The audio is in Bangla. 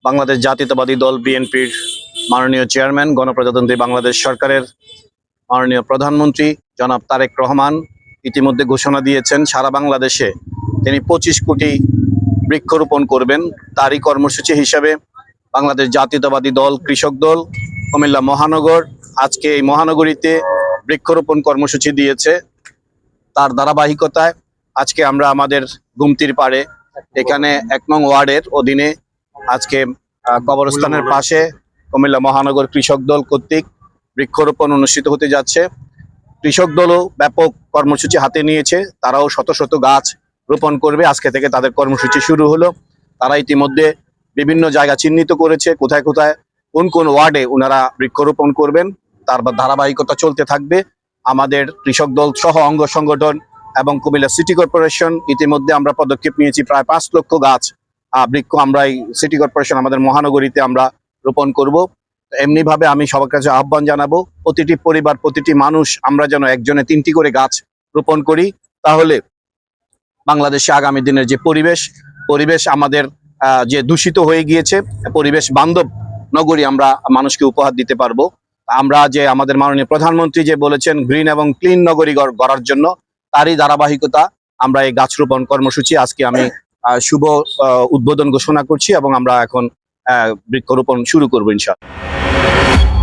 বাংলাদেশ জাতীয়তাবাদী দল বিএনপির মাননীয় চেয়ারম্যান, গণপ্রজাতন্ত্রী বাংলাদেশ সরকারের মাননীয় প্রধানমন্ত্রী জনাব তারেক রহমান ইতিমধ্যে ঘোষণা দিয়েছেন সারা বাংলাদেশে তিনি 25 কোটি বৃক্ষরোপণ করবেন। তারই কর্মসূচি হিসাবে বাংলাদেশ জাতীয়তাবাদী দল, কৃষক দল, কুমিল্লা মহানগর আজকে এই মহানগরীতে বৃক্ষরোপণ কর্মসূচি দিয়েছে। তার ধারাবাহিকতায় আজকে আমরা আমাদের গুমতির পাড়ে এখানে 1 নং ওয়ার্ডের অধীনে আজকে কবরস্থানের পাশে কুমিল্লা মহানগর কৃষক দল কর্তৃক বৃক্ষরোপণ অনুষ্ঠিত হতে যাচ্ছে। কৃষক দলও ব্যাপক কর্মসূচি হাতে নিয়েছে, তারাও শত শত গাছ রোপণ করবে। আজকে থেকে তাদের কর্মসূচি শুরু হলো। তারা ইতিমধ্যে বিভিন্ন জায়গা চিহ্নিত করেছে, কোথায় কোথায় কোন কোন ওয়ার্ডে ওনারা বৃক্ষরোপণ করবেন, তার ধারাবাহিকতা চলতে থাকবে। আমাদের কৃষক দল সহ অঙ্গ সংগঠন এবং কুমিল্লা সিটি কর্পোরেশন ইতিমধ্যে আমরা পদক্ষেপ নিয়েছি, প্রায় 5 লক্ষ গাছ বৃক্ষ আমরা এই সিটি কর্পোরেশন আমাদের মহানগরীতে আমরা রোপণ করব। এমনি ভাবে আমি সবার কাছে আহ্বান জানাবো, প্রতিটি পরিবার, প্রতিটি মানুষ আমরা যেন একজনে 3টি করে গাছ রোপণ করি। তাহলে বাংলাদেশে আগামী দিনের যে পরিবেশ আমাদের যে দূষিত হয়ে গিয়েছে, পরিবেশ বান্ধব নগরী আমরা মানুষকে উপহার দিতে পারবো। আমরা যে আমাদের মাননীয় প্রধানমন্ত্রী যে বলেছেন গ্রিন এবং ক্লিন নগরী গড়ার জন্য, তারই ধারাবাহিকতা আমরা এই গাছ রোপণ কর্মসূচি আজকে আমি শুভ উদ্বোধন ঘোষণা করছি এবং আমরা এখন বৃক্ষরোপণ শুরু করবো ইনশাআল্লাহ।